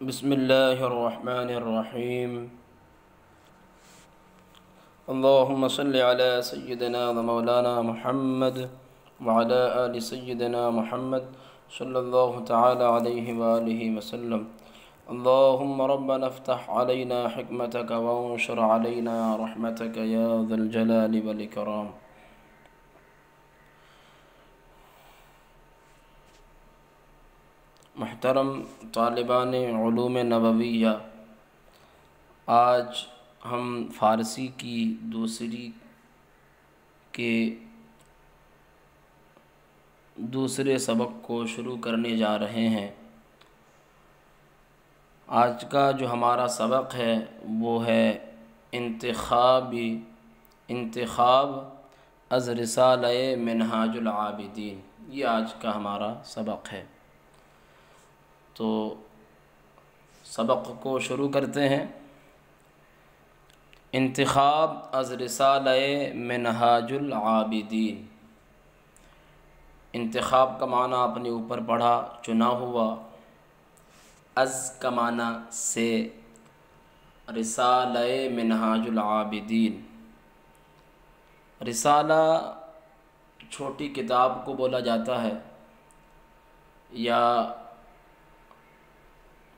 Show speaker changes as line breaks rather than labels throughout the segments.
بسم اللہ الرحمن الرحیم اللہم صلی علی سیدنا و مولانا محمد وعلی آل سیدنا محمد صلی اللہ تعالی علیہ وآلہ وسلم اللہم ربنا افتح علینا حکمتک وانشر علینا رحمتک یا ذا الجلال والاکرام۔ محترم طالبان علوم نبویہ، آج ہم فارسی کی دوسرے سبق کو شروع کرنے جا رہے ہیں۔ آج کا جو ہمارا سبق ہے وہ ہے انتخاب از رسالہ منہاج العابدین۔ یہ آج کا ہمارا سبق ہے، تو سبق کو شروع کرتے ہیں۔ انتخاب از رسالہ منہاج العابدین۔ انتخاب کا معنی اپنے اوپر پڑھا، چنا ہوا۔ از کا معنی سے، رسالہ منہاج العابدین۔ رسالہ چھوٹی کتاب کو بولا جاتا ہے، یا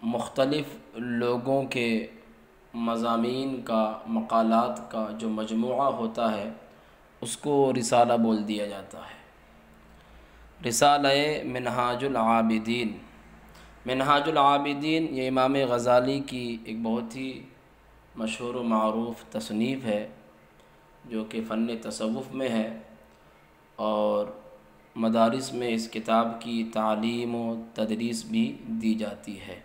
مختلف لوگوں کے مضامین کا، مقالات کا جو مجموعہ ہوتا ہے اس کو رسالہ بول دیا جاتا ہے۔ رسالہ منہاج العابدین۔ منہاج العابدین یہ امام غزالی کی ایک بہت ہی مشہور و معروف تصنیف ہے، جو کہ فن تصوف میں ہے، اور مدارس میں اس کتاب کی تعلیم و تدریس بھی دی جاتی ہے۔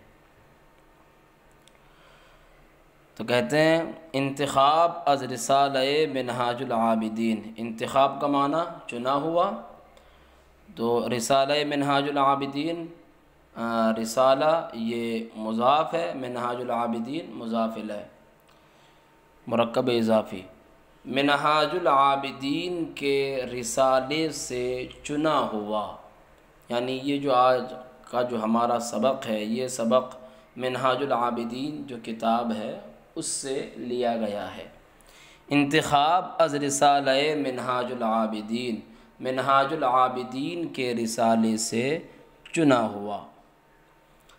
تو کہتے ہیں انتخاب از رسالہ منہاج العابدین۔ انتخاب کا معنی چنا ہوا، تو رسالہ منہاج العابدین، رسالہ یہ مضاف ہے، منہاج العابدین مضاف الیہ، مرکب اضافی۔ منہاج العابدین کے رسالے سے چنا ہوا، یعنی یہ جو آج کا جو ہمارا سبق ہے، یہ سبق منہاج العابدین جو کتاب ہے اس سے لیا گیا ہے۔ انتخاب از رسالہ منہاج العابدین، منہاج العابدین کے رسالے سے چنا ہوا۔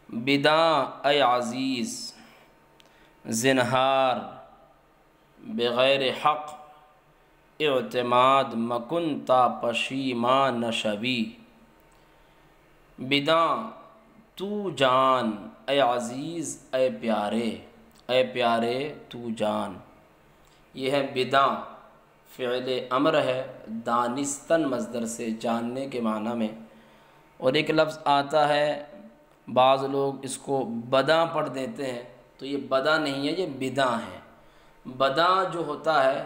بداں اے عزیز زنہار بغیر حق اعتماد مکن تا پشیمان نشوی۔ بداں تو جان، اے عزیز اے پیارے، اے پیارے تو جان۔ یہ ہے بداں، فعل امر ہے، دانستن مصدر سے، جاننے کے معنی میں۔ اور ایک لفظ آتا ہے، بعض لوگ اس کو بداں پڑھ دیتے ہیں، تو یہ بداں نہیں ہے، یہ بداں ہے۔ بداں جو ہوتا ہے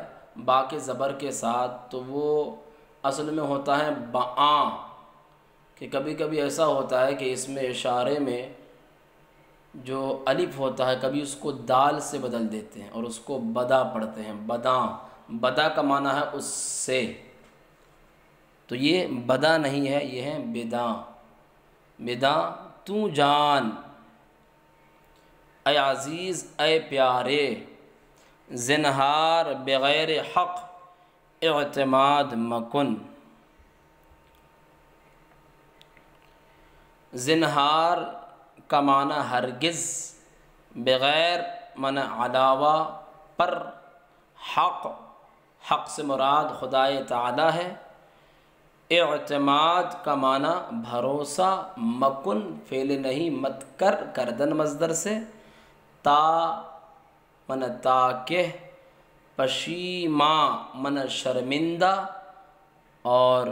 با کے زبر کے ساتھ، تو وہ اصل میں ہوتا ہے بعاں، کہ کبھی کبھی ایسا ہوتا ہے کہ اس میں اشارے میں جو الف ہوتا ہے کبھی اس کو دال سے بدل دیتے ہیں اور اس کو بدا پڑھتے ہیں، بداں۔ بدا کا معنی ہے اس سے، تو یہ بدا نہیں ہے، یہ ہے بداں۔ بداں تو جان، اے عزیز اے پیارے، زنہار بغیر حق اعتماد مکن۔ زنہار کا معنی ہرگز، بغیر معنی علاوہ، پر، حق سے مراد خدائے تعالی ہے۔ اعتماد کا معنی بھروسہ، مکن فعل نہیں مت کر، کردن مصدر سے، تا معنی تاکہ، پشیما معنی شرمندہ، اور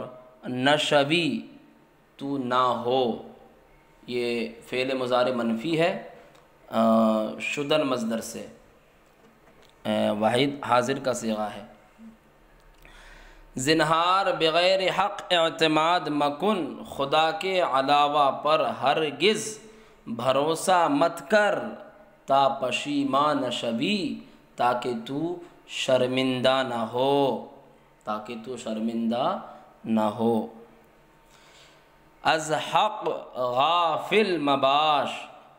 نشوی تو نہ ہو۔ یہ فعل مضارع منفی ہے، شدن مصدر سے، واحد حاضر کا صیغہ ہے۔ زنہار بغیر حق اعتماد مکن، خدا کے علاوہ پر ہرگز بھروسہ مت کر، تا پشیما نشوی، تاکہ تو شرمندہ نہ ہو، تاکہ تو شرمندہ نہ ہو۔ از حق غافل مباش،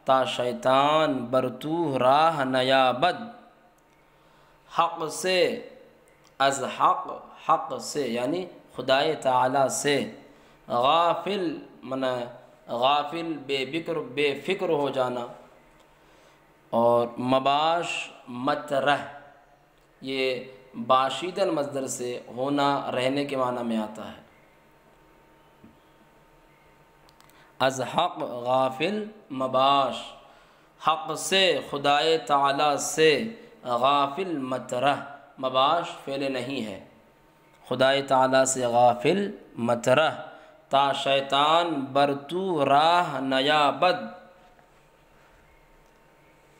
تا شیطان بر تو راہ نیابد، حق سے، از حق، حق سے یعنی خدائے تعالیٰ سے، غافل من غافل بے فکر ہو جانا، اور مباش مت رہ، یہ باشیدن مصدر سے ہونا رہنے کے معنی میں آتا ہے۔ از حق غافل مباش، حق سے خدائے تعالیٰ سے غافل مت رہ، مباش فعل نہیں ہے، خدائے تعالیٰ سے غافل مت رہ، تا شیطان بر تو راہ نیابد،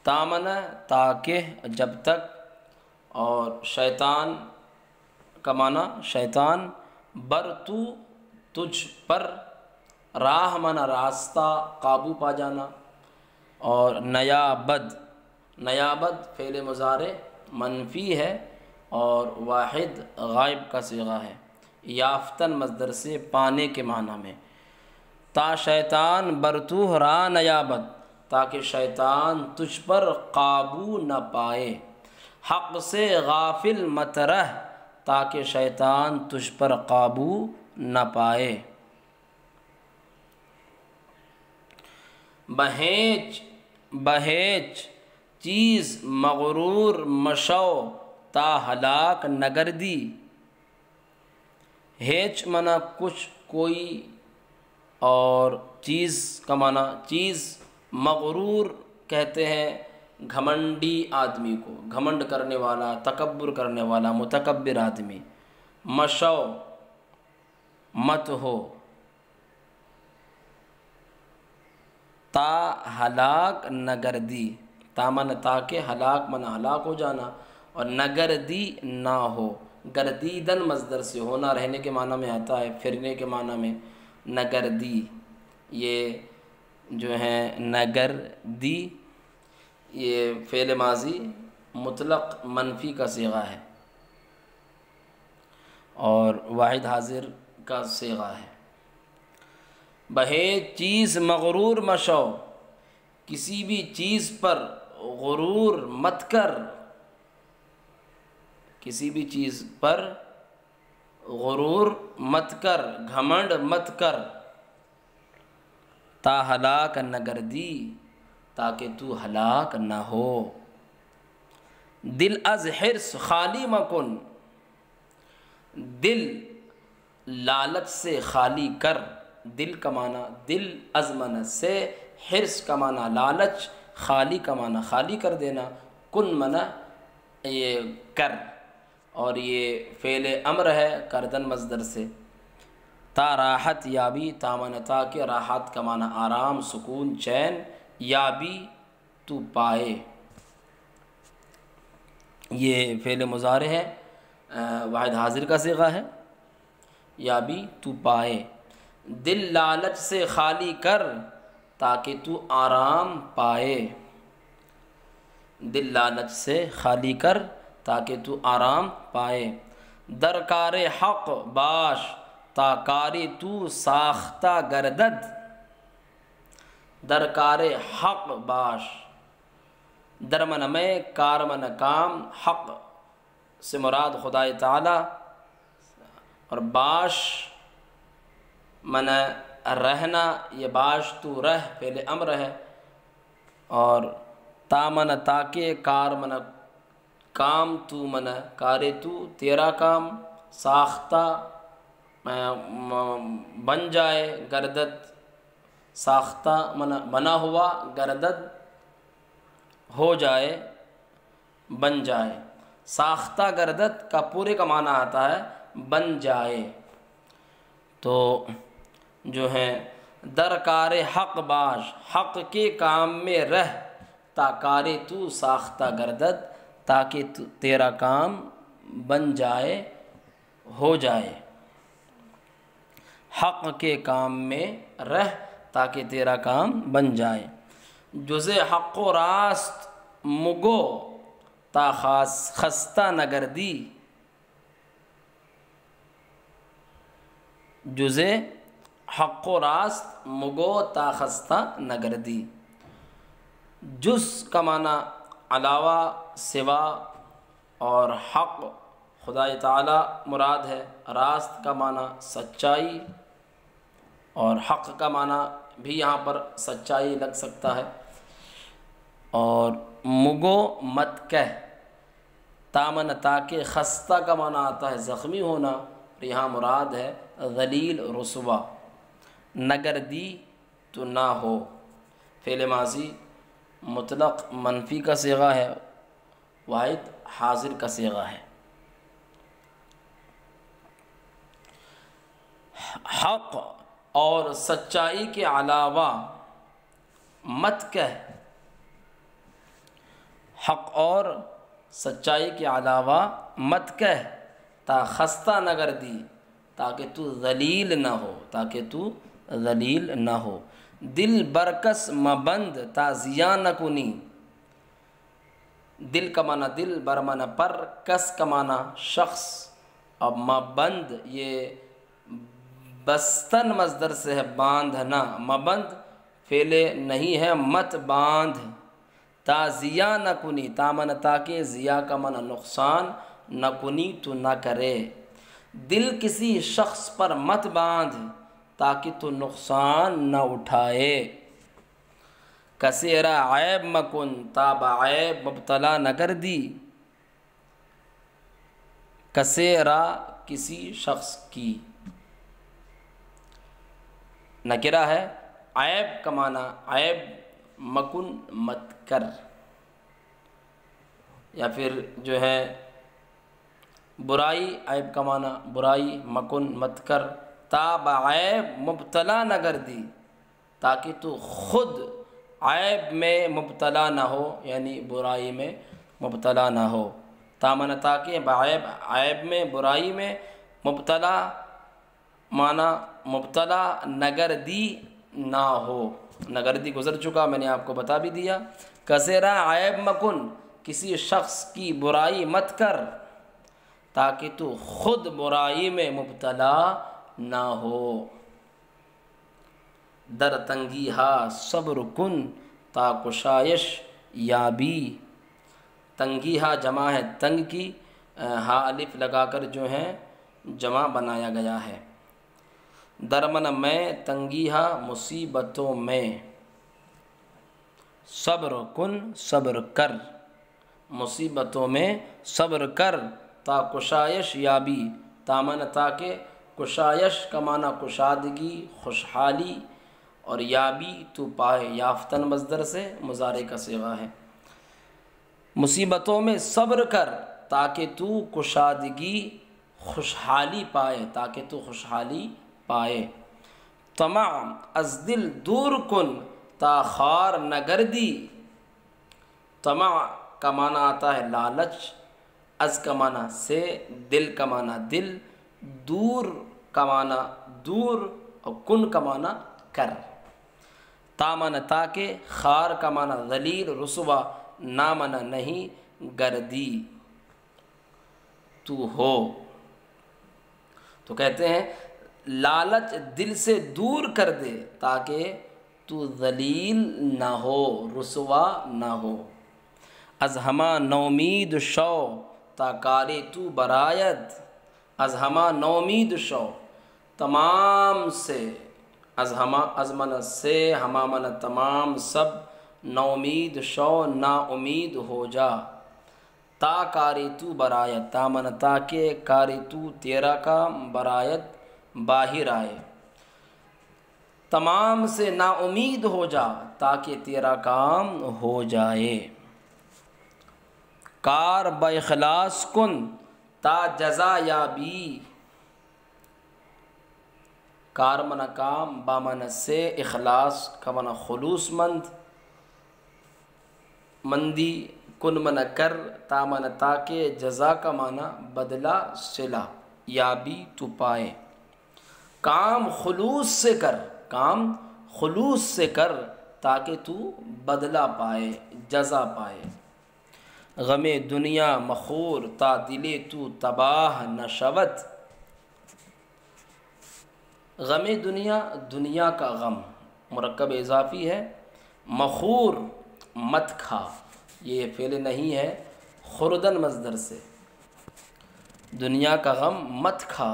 تامن تاکہ جب تک، اور شیطان کا معنی شیطان، بر تو تجھ پر، راہ معنی راستہ، قابو پا جانا، اور نیابد، نیابد فعل مضارع منفی ہے اور واحد غائب کا صیغہ ہے، یافتن مصدر سے پانے کے معنی میں، تا شیطان بر تو راہ نیابد، تاکہ شیطان تجھ پر قابو نہ پائے، حق سے غافل مت رہ، تاکہ شیطان تجھ پر قابو نہ پائے، بہیچ، بہیچ چیز مغرور مشو، تا ہلاک نگردی، ہیچ معنی کچھ، کوئی، اور چیز کا معنی چیز، مغرور کہتے ہیں گھمنڈی آدمی کو، گھمنڈ کرنے والا، تکبر کرنے والا، متکبر آدمی، مشو مت ہو، تا ہلاک نگردی، تا من تاکہ، ہلاک من ہلاک ہو جانا، اور نگردی نہ ہو، گردیدن مصدر سے ہونا رہنے کے معنی میں آتا ہے، پھرنے کے معنی میں، نگردی، یہ جو ہے نگردی، یہ فعل ماضی مطلق منفی کا صیغہ ہے اور واحد حاضر کا صیغہ ہے، بہیچ چیز مغرور مشو، کسی بھی چیز پر غرور مت کر، کسی بھی چیز پر غرور مت کر، گھمنڈ مت کر، تا ہلاک نگردی، تاکہ تو ہلاک نہ ہو، دل از حرص خالی مکن، دل لالچ سے خالی کر، دل کا معنی دل، از من سے، حرص کا معنی لالچ، خالی کا معنی خالی کر دینا، کن معنی یہ کر، اور یہ فعل امر ہے کردن مصدر سے، تا راحت یابی، تا معنی تاکہ، راحت کا معنی آرام، سکون، چین، یابی تو پائے، یہ فعل مضارع ہے، واحد حاضر کا صیغہ ہے، یابی تو پائے، دل لالچ سے خالی کر، تاکہ تو آرام پائے، دل لالچ سے خالی کر تاکہ تو آرام پائے، درکار حق باش، تا کاری تو ساختہ گردد، درکار حق باش، درمن میں، کارمن کام، حق سے مراد خدائے تعالی، اور باش من رہنا، یہ باش تو رہ فعل امر ہے، اور تا من تاکہ، کار من کام، تو من کارے تو تیرا کام، ساختہ بن جائے، گردد ساختہ من بنا ہوا، گردد ہو جائے، بن جائے، ساختہ گردد کا پورے کا معنی آتا ہے بن جائے، تو جو ہے درکار حق باش، حق کے کام میں رہ، تا کارے تو ساختہ گردد، تاکہ تیرا کام بن جائے، ہو جائے، حق کے کام میں رہ تاکہ تیرا کام بن جائے، جز حق و راست مگو، تا خستہ نگردی، جز حق و راست مگو، تا خستہ نگردی، جز کا معنی علاوہ، سوا، اور حق خدا تعالی مراد ہے۔ راست کا معنی سچائی، اور حق کا معنی بھی یہاں پر سچائی لگ سکتا ہے۔ اور مگو مت کہہ، تامن تاکہ، خستہ کا معنی آتا ہے زخمی ہونا، اور یہاں مراد ہے ذلیل رسوا۔ نگر دی تو نہ ہو، فعل ماضی مطلق منفی کا صیغہ ہے، واحد حاضر کا صیغہ ہے۔ حق اور سچائی کے علاوہ مت کہہ، حق اور سچائی کے علاوہ مت کہہ، تا خستہ نگر دی، تاکہ تو ذلیل نہ ہو، تاکہ تو ذلیل نہ ہو۔ دل برکس مبند تا زیاں نہ کنی، دل کا معنی دل، بر معنی پر، کس کا معنی شخص، اور مبند یہ بستن مصدر سے ہے، باندھنا۔ مبند فعل نہیں ہے، مت باندھ۔ تا زیاں نہ کنی، تا معنی تاکہ، زیاں کا معنی نقصان، نہ کنی تو نہ کرے۔ دل کسی شخص پر مت باندھ تاکہ تو نقصان نہ اٹھائے۔ کثیرہ عیب مکن، تا بعیب مبتلا نہ کر دی۔ کثیرہ کسی شخص کی نکرہ ہے، عیب کا معنی عیب، مکن مت کر، یا پھر جو ہے برائی، عیب کا معنی برائی، مکن مت کر، تا بعیب مبتلا نہ کر دی، تاکہ تو خود عیب میں مبتلا نہ ہو، یعنی برائی میں مبتلا نہ ہو۔ تا معنی تاکہ، بعیب عیب میں، برائی میں، مبتلا معنی مبتلا نگر دی نہ ہو۔ نگر دی گزر چکا، میں نے آپ کو بتا بھی دیا۔ کثیرہ عیب مکن، کسی شخص کی برائی مت کر تاکہ تو خود برائی میں مبتلا نہ ہو۔ در تنگی ہا صبر کن، تا کشائش یابی۔ تنگی ہا جمع ہے تنگ کی، ہا الف لگا کر جو ہے جمع بنایا گیا ہے۔ درمن میں، تنگی ہا مصیبتوں میں، صبر کن صبر کر، مصیبتوں میں صبر کر، تا کشائش یابی، تامن تاکہ، کشائش کا معنی کشادگی، خوشحالی، اور یابی تو پائے، یافتن مصدر سے مضارع کا صیغہ ہے۔ مصیبتوں میں صبر کر تاکہ تو کشادگی، خوشحالی پائے، تاکہ تو خوشحالی پائے۔ طمع از دل دور کن، تا خوار نہ گردی۔ طمع کا معنی آتا ہے لالچ، از کا معنی سے، دل کا معنی دل، دور کا معنی دور، اور کن کا معنی کر۔ تا معنی تاکہ، خوار کا معنی ذلیل رسوا، نہ معنی نہیں، گردی تو ہو۔ تو کہتے ہیں لالچ دل سے دور کر دے تاکہ تو ذلیل نہ ہو، رسوا نہ ہو۔ از ہما نومید شو، تا کاری تو برآید۔ از ہما نومید شو، تمام سے، از ہما، از من سے، ہما من تمام، سب، نومید شو نا امید ہو جا، تا کاری تو برآید، تا من تاکہ، کاری تو تیرا کام، برآید باہر آئے۔ تمام سے نا امید ہو جا تاکہ تیرا کام ہو جائے۔ کار با اخلاص کن، تا جزا یابی۔ کار من کام، با من سے، اخلاص کا من خلوص مند، مندی، کن من کر، تا من تاکہ، جزا کا معنی بدلہ، صلہ، یابی تو پائے۔ کام خلوص سے کر، کام خلوص سے کر تاکہ تو بدلہ پائے، جزا پائے۔ غم دنیا مخور، تا دل تو تباہ نہ شود۔ غم دنیا، دنیا کا غم، مرکب اضافی ہے، مخور مت کھا، یہ فعل نہیں ہے، خردن مصدر سے، دنیا کا غم مت کھا،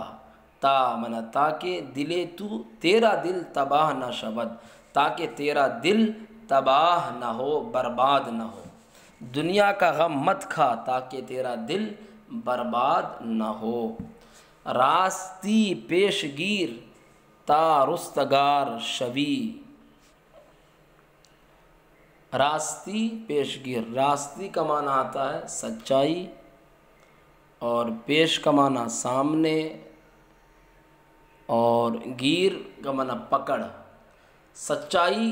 تا منا تاکہ دلے تو تیرا دل تباہ نہ شود، تاکہ تیرا دل تباہ نہ ہو، برباد نہ ہو، دنیا کا غم مت کھا تاکہ تیرا دل برباد نہ ہو، راستی پیش گیر تا رستگار شوی، راستی پیش گیر، راستی کا معنی آتا ہے سچائی، اور پیش کا معنی سامنے، اور گیر کا معنی پکڑ، سچائی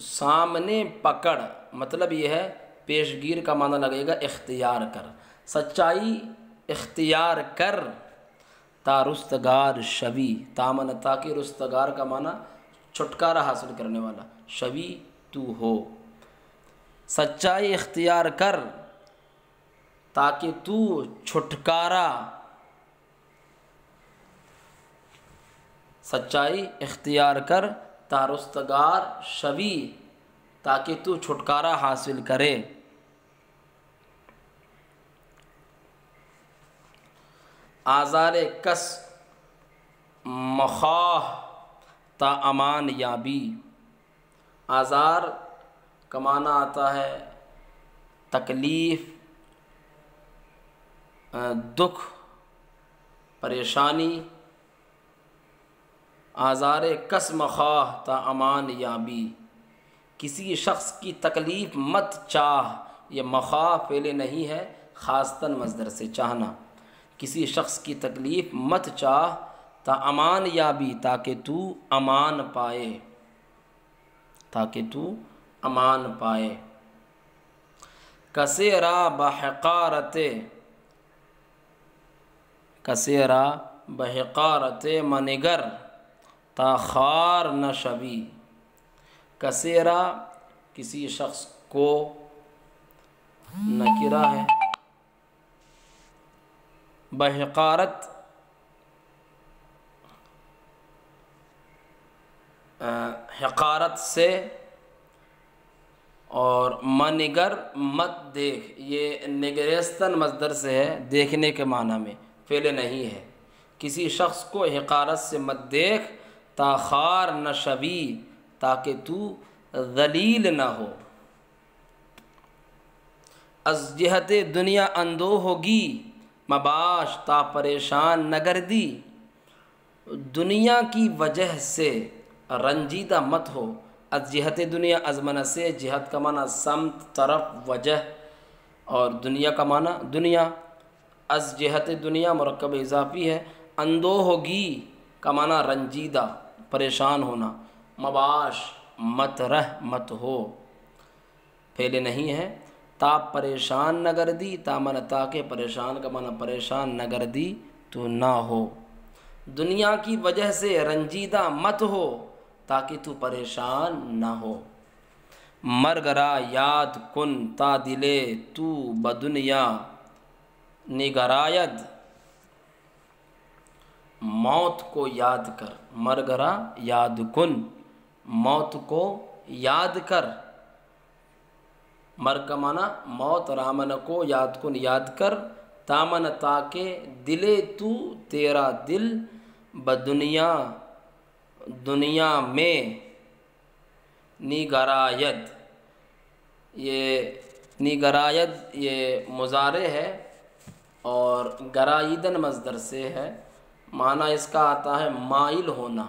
سامنے پکڑ، مطلب یہ ہے پیش گیر کا معنی لگے گا اختیار کر، سچائی اختیار کر، تا رستگار شوی، تا معنی تاکہ، رستگار کا معنی چھٹکارا حاصل کرنے والا، شوی تو ہو، سچائی اختیار کر تاکہ تو چھٹکارا، سچائی اختیار کر تا رستگار شوی، تاکہ تو چھٹکارا حاصل کرے، آزار کس مخواہ تا امان یابی، آزار کا معنی آتا ہے تکلیف، دکھ، پریشانی، آزار کس مخواہ تا امان یابی، کسی شخص کی تکلیف مت چاہ، یہ مخواہ فعل نہیں ہے، خاصتاً مصدر سے چاہنا، کسی شخص کی تکلیف مت چاہ تا امان یابی، تاکہ تو امان پائے، تاکہ تو امان پائے، کسیرا بحقارت، کسیرا بحقارت منگر تا خار نہ شوی، کسیرا کسی شخص کو نکرہ ہے، بحقارت حقارت سے، اور منگر مت دیکھ، یہ نگریستن مصدر سے ہے، دیکھنے کے معنی میں، فعل نہیں ہے، کسی شخص کو حقارت سے مت دیکھ، تا خار نہ شوی، تاکہ تو ذلیل نہ ہو، از جہت دنیا اندو ہوگی مباش تا پریشان نہ گردی، دنیا کی وجہ سے رنجیدہ مت ہو، از جہت دنیا، از معنی سے، جہت کا معنی سمت، طرف، وجہ، اور دنیا کا معنی دنیا، از جہت دنیا مرکب اضافی ہے، اندو ہوگی کا معنی رنجیدہ، پریشان ہونا، مباش مت رہ، مت ہو، فعل نہیں ہے، تا پریشان نہ گردی، تا معنی تاکہ، پریشان کا معنی پریشان نہ گردی تو نہ ہو، دنیا کی وجہ سے رنجیدہ مت ہو تاکہ تو پریشان نہ ہو، مرگرا یاد کن تا دلے تو بدنیا نگراید، موت کو یاد کر، مرگرا یاد کن، موت کو یاد کر، مر کا معنی موت، رامن کو یاد کن یاد کر، تامن تاکہ دلے تو تیرا دل، بدنیا دنیا میں، نگراید، یہ نگراید یہ مضارع ہے، اور گرائیدن مصدر سے ہے، معنی اس کا آتا ہے مائل ہونا،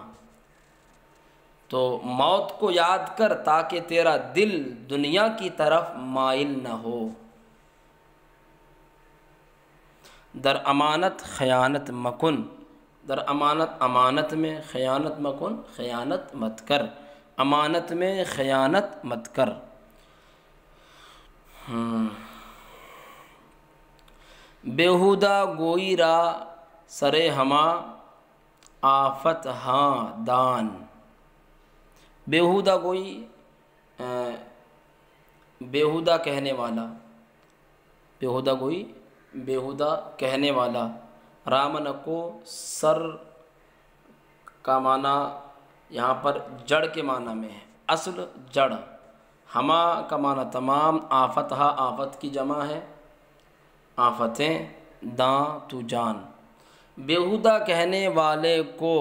تو موت کو یاد کر تاکہ تیرا دل دنیا کی طرف مائل نہ ہو، در امانت خیانت مکن، در امانت، امانت میں، خیانت مکن، خیانت مت کر، امانت میں خیانت مت کر، بیہودہ گوئی را سرے ہما آفت ہاں دان، بیہودہ گوئی بیہودہ کہنے والا، بیہودہ گوئی بیہودہ کہنے والا، رامن کو سر کا معنی یہاں پر جڑ کے معنی میں ہے، اصل جڑ، ہما کا معنی تمام، آفتہا آفت کی جمع ہے، آفتیں، داں تو جان، بیہودہ کہنے والے کو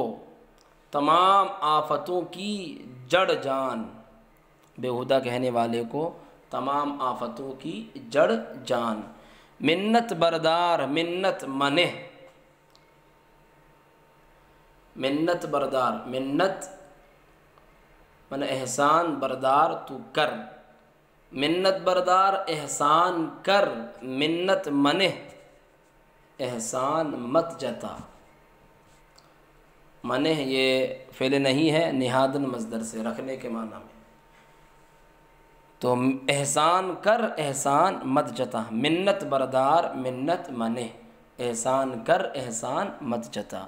تمام آفتوں کی جڑ جان، بیہودہ کہنے والے کو تمام آفتوں کی جڑ جان، منت بردار، منت منہ، منت بردار، منت من احسان، بردار تو کر، منت بردار احسان کر، منت منہ احسان مت جتا، منہ یہ فعل نہیں ہے، نہادن مصدر سے، رکھنے کے معنی میں، تو احسان کر احسان مت جتا، منت بردار منت منہ، احسان کر احسان مت جتا،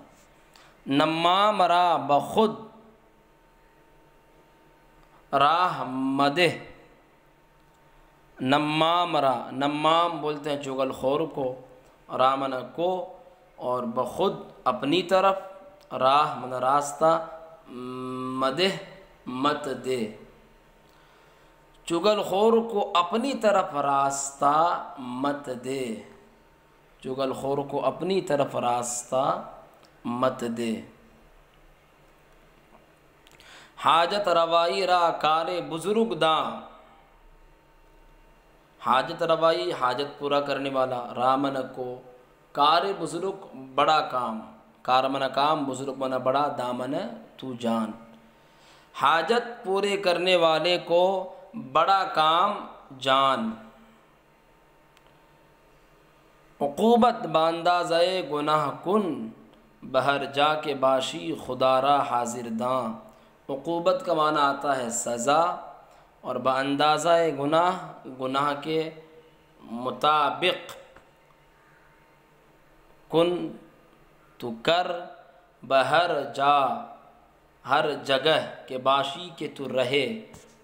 نمام را بخود راہ مدح، نمام را، نمام بولتے ہیں چغل خور کو، رامن کو، اور بخود اپنی طرف، راہ من راستہ، مدح مت دے، چغل خور کو اپنی طرف راستہ مت دے، چغل خور کو اپنی طرف راستہ مت دے، حاجت روائی را کار بزرگ داں، حاجت روائی حاجت پورا کرنے والا، رامن کو کار بزرگ بڑا کام، کار من کام، بزرگ من بڑا، دامن تو جان، حاجت پورے کرنے والے کو بڑا کام جان، عقوبت باندازۂ گناہ کن، بہر جا کے باشی خدا را حاضر داں، عقوبت کا معنی آتا ہے سزا، اور باندازہ گناہ، گناہ کے مطابق، کن تو کر، بہر جا ہر جگہ کے باشی کے تو رہے،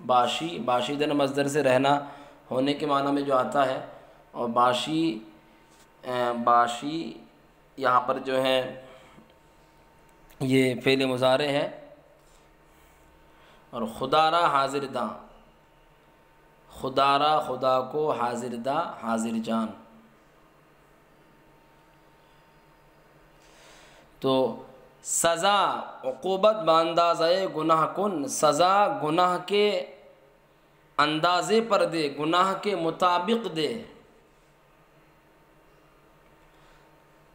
باشی باشیدن مصدر سے رہنا ہونے کے معنی میں جو آتا ہے، اور باشی باشی یہاں پر جو ہے یہ فعل مضارع ہے، اور خدا را حاضر داں، خدا را خدا کو، حاضر دا حاضر جان، تو سزا عقوبت باندازۂ گناہ کن، سزا گناہ کے اندازے پر دے، گناہ کے مطابق دے،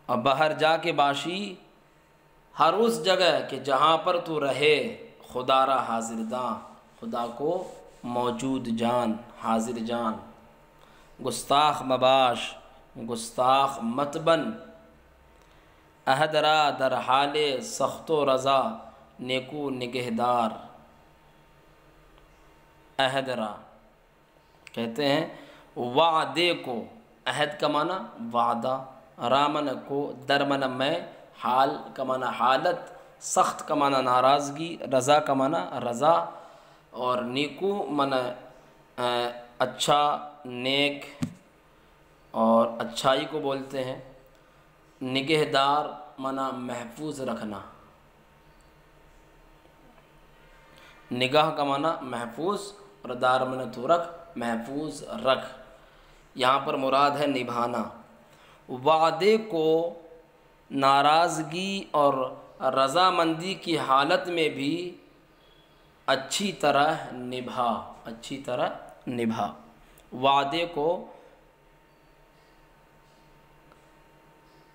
اور باہر جا کے باشی ہر اس جگہ کہ جہاں پر تو رہے، خدا را حاضر داں، خدا کو موجود جان، حاضر جان، گستاخ مباش، گستاخ مت بن، عہد را در حال سخت و رضا، نیکو نگہدار، عہد را کہتے ہیں وعدے کو، عہد کا معنی وعدہ، رامن کو، درمن میں، حال کا معنی حالت، سخت کا معنی ناراضگی، رضا کا معنی رضا، اور نیکو معنی اچھا، نیک، اور اچھائی کو بولتے ہیں، نگہدار معنی محفوظ رکھنا، نگاہ کا معنی محفوظ، اور دار معنی تو رکھ، محفوظ رکھ، یہاں پر مراد ہے نبھانا، وعدے کو ناراضگی اور رضامندی کی حالت میں بھی اچھی طرح نبھا، اچھی طرح نبھا، وعدے کو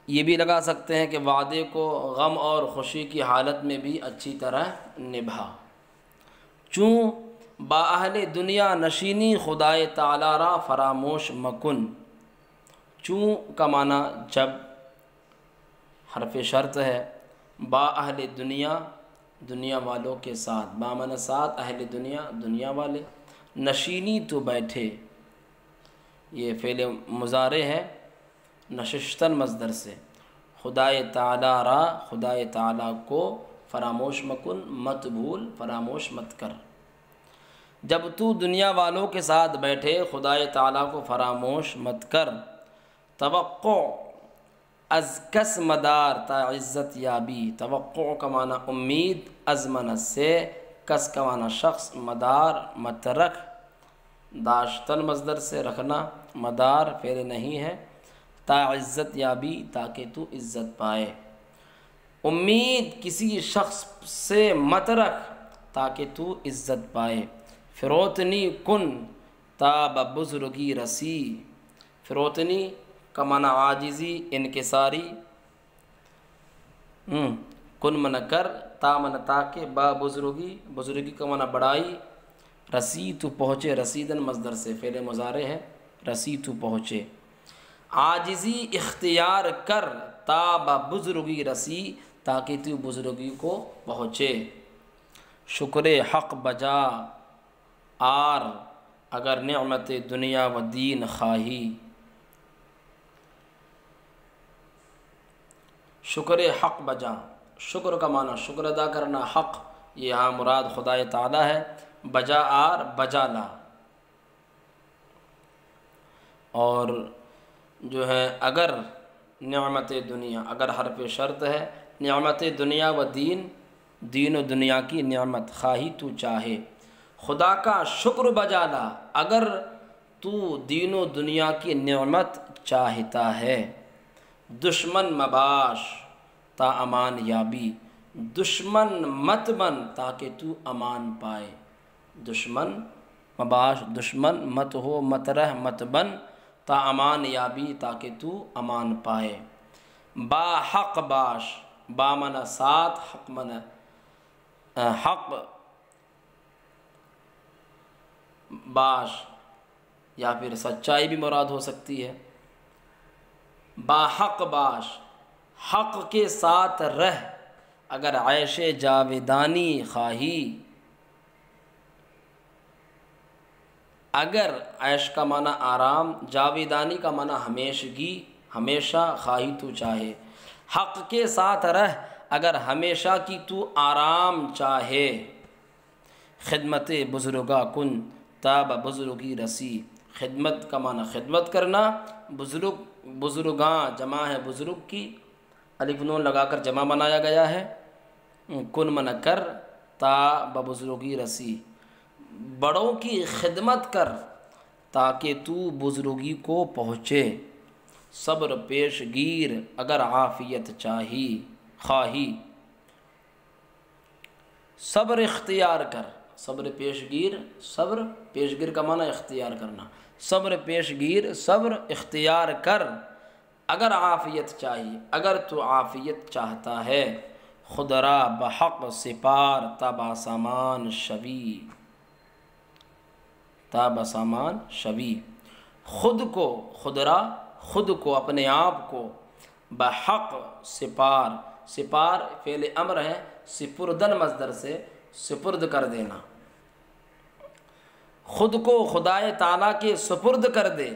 یہ بھی لگا سکتے ہیں کہ وعدے کو غم اور خوشی کی حالت میں بھی اچھی طرح نبھا، چوں با اہل دنیا نشینی خدائے تعالی را فراموش مکن، چوں کا معنی جب، حرف شرط ہے، با اہل دنیا، دنیا والوں کے ساتھ، با معنی ساتھ، اہل دنیا دنیا والے، نشینی تو بیٹھے، یہ فعل مضارع ہے نشستن مصدر سے، خدائے تعالی را، خدائے تعالی کو، فراموش مکن مت بھول، فراموش مت کر، جب تو دنیا والوں کے ساتھ بیٹھے خدائے تعالی کو فراموش مت کر، توقع از کس مدار تا عزت یابی، توقع کا معنی امید، از من سے، کس کا معنی شخص، مدار مت رکھ، داشتن مصدر سے رکھنا، مدار فعل نہیں ہے، تا عزت یابی تاکہ تو عزت پائے، امید کسی شخص سے مت رکھ تاکہ تو عزت پائے، فروتنی کن تا بزرگی رسی، فروتنی کا معنی عاجزی انکساری، کن من کر، تا من تاکہ، با بزرگی بزرگی کا معنی بڑائی، رسی تو پہنچے، رسیدن مصدر سے فعل مضارع ہے، رسی تو پہنچے، عاجزی اختیار کر تا بزرگی رسی تاکہ تو بزرگی کو پہنچے، شکر حق بجا آر اگر نعمت دنیا و دین خواہی، شکر حق بجا، شکر کا معنی شکر ادا کرنا، حق یہاں مراد خدا تعالی ہے، بجا آر بجا لا، اور جو ہے اگر نعمت دنیا، اگر حرف شرط ہے، نعمت دنیا و دین، دین و دنیا کی نعمت خواہی تو چاہے، خدا کا شکر بجا لا اگر تو دین و دنیا کی نعمت چاہتا ہے، دشمن مباش تا امان یابی، دشمن مت بن تاکہ تو امان پائے، دشمن مباش دشمن مت ہو، مت رہ مت بن، تا امان یابی تاکہ تو امان پائے، با حق باش، با من ساتھ، حق من حق باش، یا پھر سچائی بھی مراد ہو سکتی ہے، با حق باش، حق کے ساتھ رہ اگر عیش جاویدانی خواہی، اگر عیش کا معنی آرام، جاویدانی کا معنی ہمیشگی، ہمیشہ خواہی تو چاہے، حق کے ساتھ رہ اگر ہمیشہ کی تو آرام چاہے، خدمت بزرگا کن تا بزرگی رسی، خدمت کا معنی خدمت کرنا، بزرگاں جمع ہے بزرگ کی، الف نون لگا کر جمع بنایا گیا ہے، کن من کر تا بزرگی رسی، بڑوں کی خدمت کر تاکہ تو بزرگی کو پہنچے، صبر پیش گیر اگر عافیت خواہی، صبر اختیار کر، صبر پیش گیر کا معنی اختیار کرنا، صبر پیش گیر صبر اختیار کر اگر عافیت چاہیے، اگر تو عافیت چاہتا ہے، خود را بحق سپار تا باسامان شوی، تا بسامان شوی، خود کو، خود را خود کو، اپنے آپ کو، بحق سپار، سپار فعل امر ہے، سپردن مصدر سے سپرد کر دینا، خود کو خدائے تعالیٰ کے سپرد کر دے،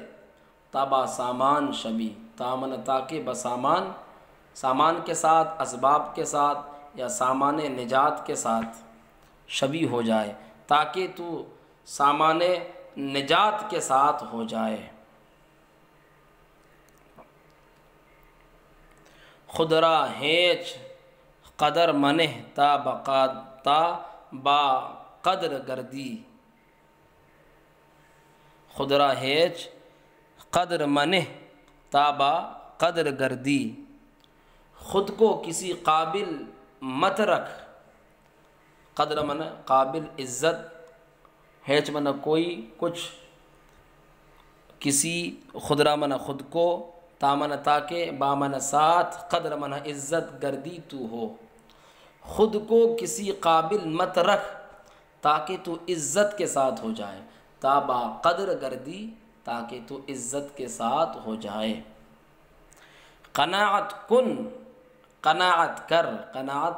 تا باسامان شوی، تامن تاکہ بسامان، سامان کے ساتھ، اسباب کے ساتھ یا سامان نجات کے ساتھ شبی ہو جائے، تاکہ تو سامان نجات کے ساتھ ہو جائے، خود را ہیچ قدر منہ تا با قدر گردی، خود را ہیچ قدر منہ تا با قدر گردی، خود کو کسی قابل مت رکھ، قدر من قابل عزت، ہیچ من کوئی کچھ، کسی، خدرا من خود کو، تامن تاکہ، بامن ساتھ، قدر من عزت گردی تو ہو، خود کو کسی قابل مت رکھ تاکہ تو عزت کے ساتھ ہو جائے، تا با قدر گردی تاکہ تو عزت کے ساتھ ہو جائے، قناعت کن، قناعت کر، قناعت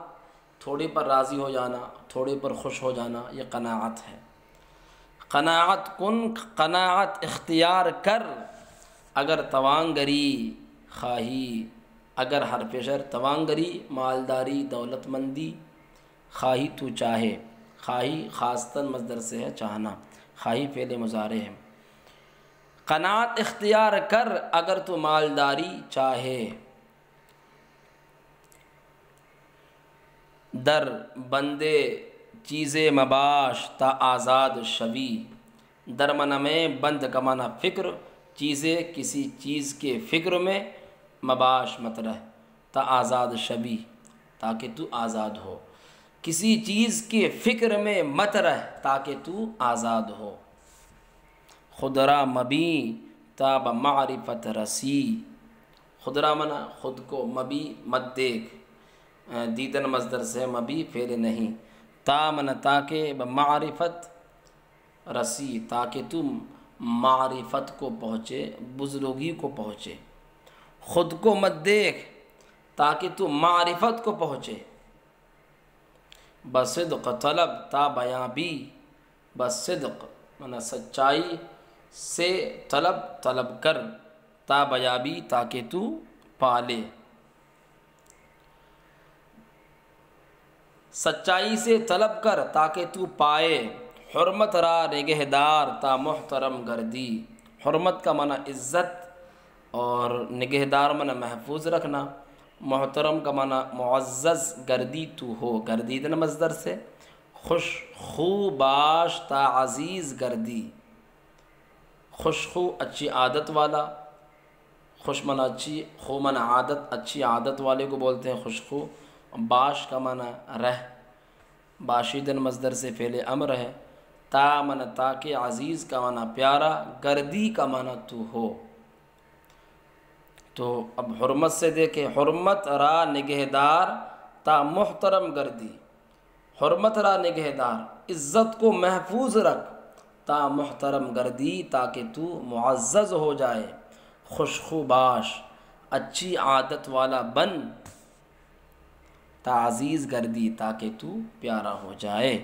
تھوڑے پر راضی ہو جانا، تھوڑے پر خوش ہو جانا، یہ قناعت ہے، قناعت کن، قناعت اختیار کر اگر توانگری خواہی، اگر حرف شرط توانگری مالداری دولت مندی، خواہی تو چاہے، خواہی خاصتاً مصدر سے ہے چاہنا، خواہی فعل مضارع ہے، قناعت اختیار کر اگر تو مالداری چاہے، در بندے چیز مباش تا آزاد شوی، درمن میں بند کا معنی فکر، چیزیں کسی چیز کے فکر میں، مباش مت رہ، تا آزاد شبی تاکہ تو آزاد ہو، کسی چیز کے فکر میں مت رہ تاکہ تو آزاد ہو۔ خدرا مبی تا بمعرفت رسی، خدرا منا خود کو، مبی مت دیکھ، دیدن مصدر سے، مبی فعل نہیں، تا من تاکہ، بمعرفت رسی تاکہ تم معرفت کو پہنچے، بزرگی کو پہنچے، خود کو مت دیکھ تاکہ تو معرفت کو پہنچے۔ بصدق طلب تا بیاں بھی، بصدق منا سچائی سے، طلب کر، تا بیاں بھی تاکہ تو پالے، سچائی سے طلب کر تاکہ تو پائے۔ حرمت را نگہدار تا محترم گردی، حرمت کا معنی عزت اور نگہدار معنی محفوظ رکھنا، محترم کا معنی معزز گردی تو ہو، گردیدن مصدر سے، خوش خو باش تا عزیز گردی، خوش خو اچھی عادت والا، خوش معنی اچھی، خو معنی عادت، اچھی عادت والے کو بولتے ہیں خوش خو، باش کا معنی رہ، باشیدن مصدر سے فعل امر ہے، تا معنی تاکہ، عزیز کا معنی پیارا، گردی کا معنی تو ہو۔ تو اب حرمت سے دیکھیں، حرمت را نگہدار تا محترم گردی، حرمت را نگہدار، عزت کو محفوظ رکھ، تا محترم گردی تاکہ تو معزز ہو جائے، خوش خو باش اچھی عادت والا بن، تا عزیز گردی تاکہ تو پیارا ہو جائے۔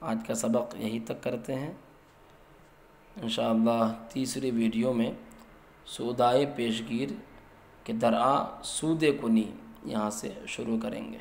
آج کا سبق یہی تک کرتے ہیں، انشاءاللہ تیسری ویڈیو میں سودائے پیشگیر کے درآ سود کنی یہاں سے شروع کریں گے۔